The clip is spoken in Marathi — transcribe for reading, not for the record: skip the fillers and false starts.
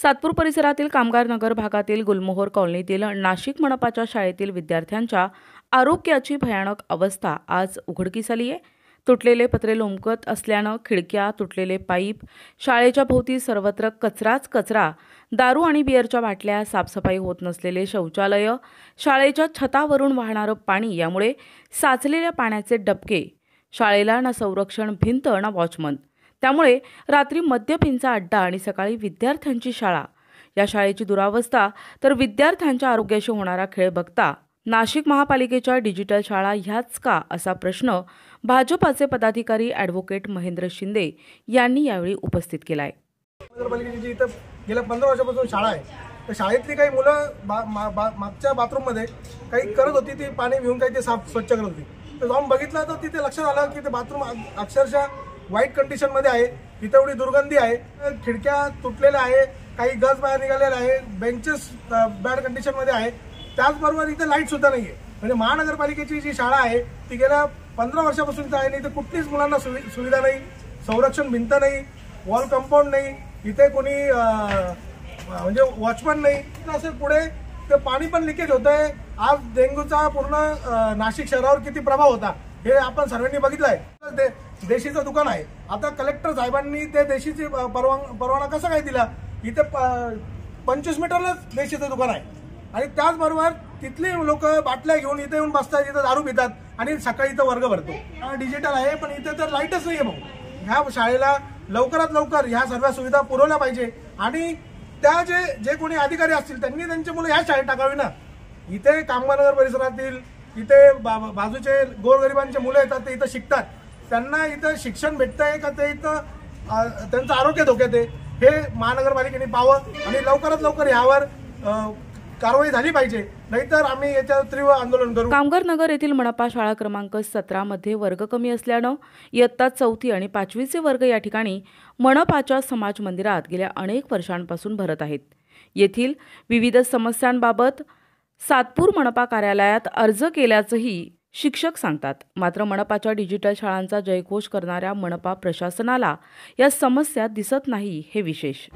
सातपूर परिसरातील कामगार नगर भागातील गुलमोहर कॉलनीतील नाशिक मनपाच्या शाळेतील विद्यार्थ्यांच्या आरोग्याची भयानक अवस्था आज उघडकीस आली आहे। तुटलेले पत्रे लोंबकत असल्यानं खिडक्या, तुटलेले पाईप, शाळेच्या भोवती सर्वत्र कचराच कचरा, दारू आणि बिअरच्या बाटल्या, साफसफाई होत नसलेले शौचालय, शाळेच्या छतावरून वाहणारं पाणी, यामुळे साचलेल्या पाण्याचे डबके, शाळेला ना संरक्षण भिंत ना वॉचमन, त्यामुळे रात्री मद्यपींचा अड्डा आणि सकाळी विद्यार्थ्यांची शाळा, या शाळेची दुरावस्था तर विद्यार्थ्यांच्या आरोग्याशी होणारा खेळ बघता नाशिक महापालिकेच्या डिजिटल शाळा ह्याच का असा प्रश्न भाजपाचे पदाधिकारी ॲडव्होकेट महेंद्र शिंदे यांनी यावेळी उपस्थित केलाय। नगरपालिकेची इथं गेल्या 15 वर्षापासून शाळा आहे, तर शाळेतली काही मुलं मागच्या बाथरूममध्ये काही करत होती, ती पाणी घेऊन काही ते स्वच्छ करत होती। तर जाऊन बघितलं तर तिथे लक्षात आलं की ते बाथरूम अक्षरशः वाईट कंडिशनमध्ये आहे, तिथे एवढी दुर्गंधी आहे, खिडक्या तुटलेल्या आहे, काही गज बाहेर निघालेला आहे, बेंचेस बॅड कंडिशनमध्ये आहे, त्याचबरोबर इथे लाईट सुद्धा नाहीये। म्हणजे महानगरपालिकेची जी शाळा आहे ती गेल्या 15 वर्षापासून आहे, इथे कुठलीच मुलांना सुविधा नाही, संरक्षण भिंत नाही, वॉल कंपाऊंड नाही, इथे कोणी म्हणजे वॉचमन नाही, असेल पुढे ते पाणी पण लिकेज होत आहे। आज डेंग्यूचा पूर्ण नाशिक शहरावर किती प्रभाव होता हे आपण सर्वांनी बघितलं आहे। देशीचं दुकान आहे, आता कलेक्टर साहेबांनी ते देशीची परवाना कसा काय दिला? इथे 25 मीटरलाच देशीचं दुकान आहे आणि त्याचबरोबर तिथले लोक बाटल्या घेऊन इथे येऊन बसतात, इथं दारू पितात आणि सकाळी इथं वर्ग भरतो। डिजिटल आहे पण इथे तर लाईटच नाहीये भाऊ। ह्या शाळेला लवकरात लवकर ह्या सर्व सुविधा पुरवल्या पाहिजे आणि त्या जे कोणी अधिकारी असतील त्यांनी त्यांची मुलं ह्या शाळेत टाकावी ना। इथे कामगार नगर परिसरातील इथे बाजूचे गोरगरिबांचे मुलं येतात, ते इथं शिकतात, त्यांना इथं शिक्षण भेटतंय का ते इथं त्यांचं आरोग्य धोक्यात आहे हे महानगरपालिकेने पाहावं आणि लवकरात लवकर यावर कारवाई झाली पाहिजे, नाहीतर आम्ही याच्यावर तीव्र आंदोलन करू। कामगार नगर येथील मनपा शाळा क्रमांक 17 मध्ये वर्ग कमी असल्यानं इयत्ता 4थी आणि 5वीचे वर्ग या ठिकाणी मनपाच्या समाज मंदिरात गेल्या अनेक वर्षांपासून भरत आहेत। येथील विविध समस्यांबाबत सातपूर मनपा कार्यालयात अर्ज केल्याचंही शिक्षक सांगतात, मात्र मनपाच्या डिजिटल शाळांचा जयघोष करणाऱ्या मनपा प्रशासनाला या समस्या दिसत नाही, हे विशेष।